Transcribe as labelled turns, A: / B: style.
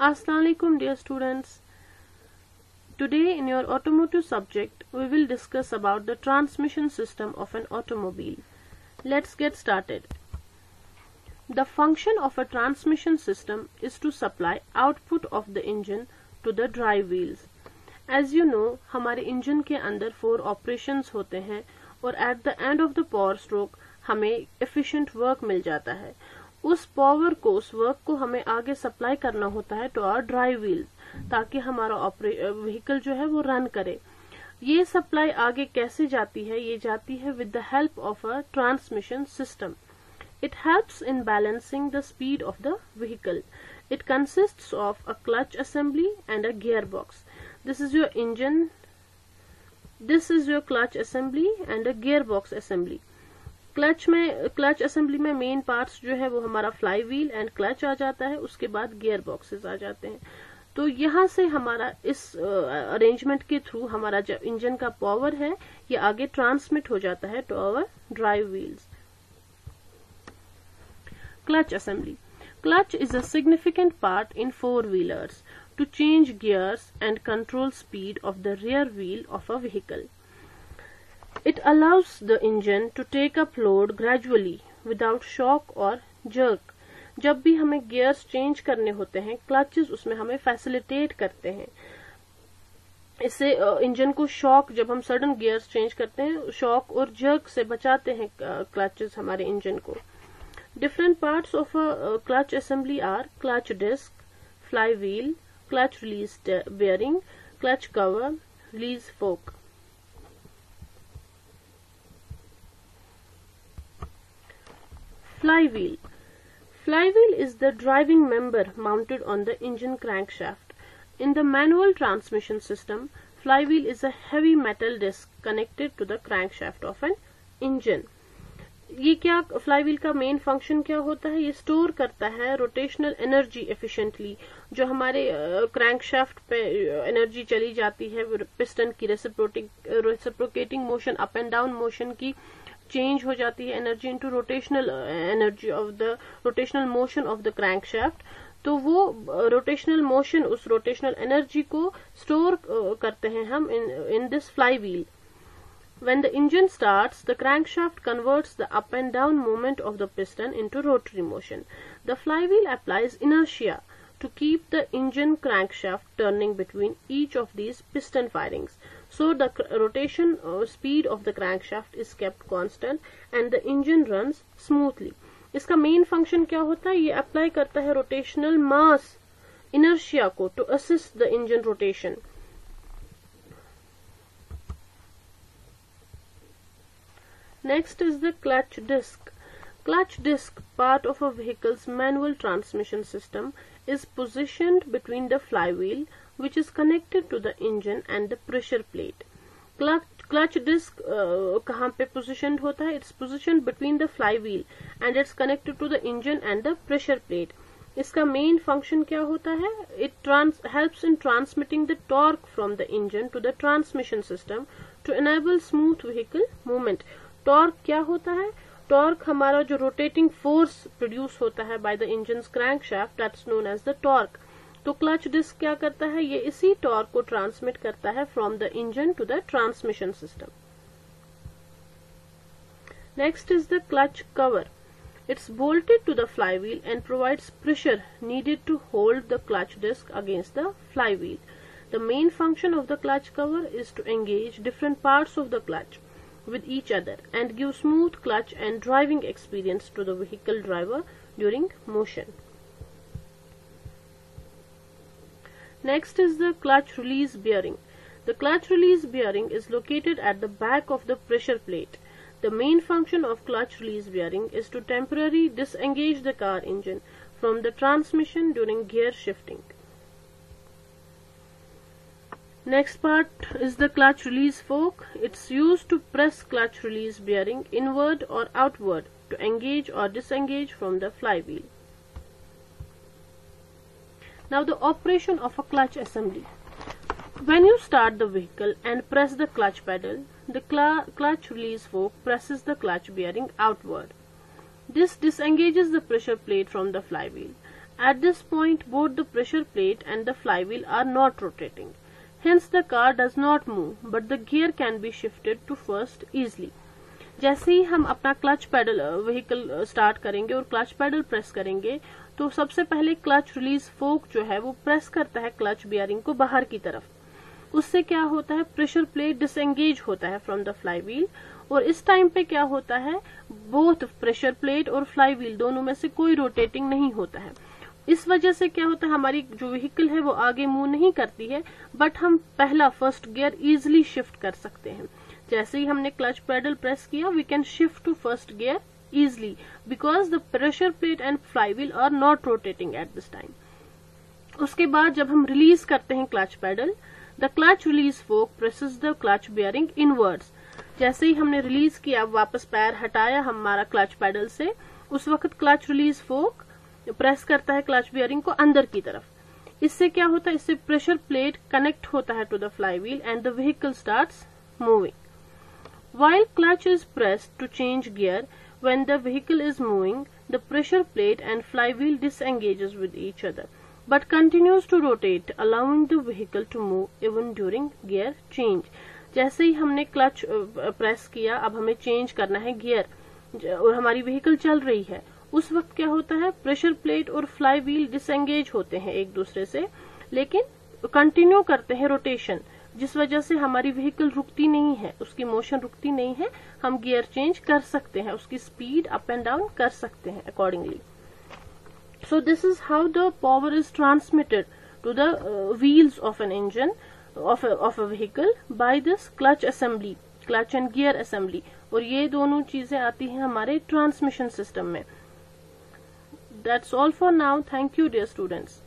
A: Assalamu alaikum dear students. Today in your automotive subject we will discuss about the transmission system of an automobile. Let's get started. The function of a transmission system is to supply output of the engine to the drive wheels. As you know, हमारे engine के अंदर 4 operations होते हैं और at the end of the power stroke हमें efficient work मिल जाता है. उस पावर को, उस वर्क को हमें आगे सप्लाई करना होता है टू आवर ड्राइव व्हील्स, ताकि हमारा व्हीकल जो है वो रन करे. ये सप्लाई आगे कैसे जाती है? ये जाती है with the help of a transmission system. It helps in balancing the speed of the vehicle. It consists of a clutch assembly and a gearbox. This is your engine. This is your clutch assembly and a gearbox assembly. Clutch assembly में main parts जो है वो हमारा fly wheel and clutch आ जाता है, उसके बाद gear boxes आ जाते हैं. तो यहाँ से हमारा इस अरेंजमेंट के थ्रू हमारा जो इंजन का पावर है ये आगे ट्रांसमिट हो जाता है to our drive wheels. Clutch assembly. Clutch is a significant part in four-wheelers to change gears and control speed of the rear wheel of a vehicle. It allows the engine to take up load gradually without shock or jerk. जब भी हमें gears change करने होते हैं, clutches उसमें हमें facilitate करते हैं. इससे इंजन को शॉक, जब हम सडन गियर्स चेंज करते हैं, शॉक और जर्क से बचाते हैं क्लचेस हमारे इंजन को. Different parts of a clutch assembly are clutch disc, flywheel, clutch release bearing, clutch cover, release fork. Flywheel. Flywheel is the driving member mounted on the engine crankshaft. In the manual transmission system, flywheel is a heavy metal disc connected to the crankshaft of an engine. ये क्या, flywheel का main function क्या होता है? ये store करता है rotational energy efficiently. जो हमारे क्रैंकशाफ्ट पे एनर्जी चली जाती है पिस्टन की reciprocating motion, up and down motion की चेंज हो जाती है energy into rotational energy of the rotational motion of the crankshaft. तो वो रोटेशनल मोशन, उस रोटेशनल एनर्जी को स्टोर करते हैं हम in this flywheel. When the engine starts, the crankshaft converts the up and down movement of the piston into rotary motion. The flywheel applies inertia to keep the engine crankshaft turning between each of these piston firings. So the rotation speed of the crankshaft is kept constant and the engine runs smoothly. इसका main function क्या होता है? ये apply करता है rotational mass inertia को to assist the engine rotation. Next is the clutch disc. Clutch disc, part of a vehicle's manual transmission system, is positioned between the flywheel, which is connected to the engine, and the pressure plate. Clutch disc कहाँ पे positioned होता है? It's positioned between the flywheel and it's connected to the engine and the pressure plate. इसका main function क्या होता है? It helps in transmitting the torque from the engine to the transmission system to enable smooth vehicle movement. Torque क्या होता है? Torque हमारा जो rotating force produce होता है by the engine's crankshaft, that's known as the torque. तो clutch disc क्या करता है? ये इसी टॉर्क को ट्रांसमिट करता है from the engine to the transmission system. Next is the clutch cover. It's bolted to the flywheel and provides pressure needed to hold the clutch disc against the flywheel. The main function of the clutch cover is to engage different parts of the clutch with each other and give smooth clutch and driving experience to the vehicle driver during motion. Next is the clutch release bearing. The clutch release bearing is located at the back of the pressure plate. The main function of clutch release bearing is to temporarily disengage the car engine from the transmission during gear shifting. Next part is the clutch release fork. It's used to press clutch release bearing inward or outward to engage or disengage from the flywheel. Now the operation of a clutch assembly. When you start the vehicle and press the clutch pedal, the clutch release fork presses the clutch bearing outward. This disengages the pressure plate from the flywheel. At this point, both the pressure plate and the flywheel are not rotating. Hence, the car does not move, but the gear can be shifted to first easily. जैसे ही हम अपना clutch pedal vehicle start करेंगे और clutch pedal press करेंगे तो सबसे पहले clutch release fork जो है वो प्रेस करता है क्लच बियरिंग को बाहर की तरफ। उससे क्या होता है, प्रेशर प्लेट डिसएंगेज होता है फ्रॉम द फ्लाई व्हील, और इस टाइम पे क्या होता है, बोथ प्रेशर प्लेट और फ्लाई व्हील दोनों में से कोई रोटेटिंग नहीं होता है। इस वजह से क्या होता है, हमारी जो व्हीकल है वो आगे मूव नहीं करती है, बट हम पहला फर्स्ट गियर इजिली शिफ्ट कर सकते हैं। जैसे ही हमने क्लच पेडल प्रेस किया, we can shift to first gear easily because the pressure plate and flywheel are not rotating at this time. उसके बाद जब हम रिलीज करते हैं clutch pedal, the clutch release fork presses the clutch bearing inwards. जैसे ही हमने release किया, वापस पैर हटाया हमारा क्लच पेडल से, उस वक्त क्लच रिलीज फोर्क प्रेस करता है क्लच बियरिंग को अंदर की तरफ। इससे क्या होता है, इससे प्रेशर प्लेट कनेक्ट होता है to the flywheel and the vehicle starts moving. While clutch is pressed to change gear, when the vehicle is moving, the pressure plate and flywheel disengages with each other, but continues to rotate, allowing the vehicle to move even during gear change. जैसे ही हमने clutch press किया, अब हमें change करना है gear और हमारी व्हीकल चल रही है, उस वक्त क्या होता है, प्रेशर प्लेट और फ्लाई व्हील डिसएंगेज होते हैं एक दूसरे से, लेकिन कंटिन्यू करते हैं रोटेशन, जिस वजह से हमारी व्हीकल रुकती नहीं है, उसकी मोशन रुकती नहीं है। हम गियर चेंज कर सकते हैं, उसकी स्पीड अप एंड डाउन कर सकते हैं accordingly. So this is how the power is transmitted to the wheels of an engine of a vehicle by this clutch assembly, clutch and gear assembly. और ये दोनों चीजें आती हैं हमारे ट्रांसमिशन सिस्टम में। That's all for now. Thank you dear students.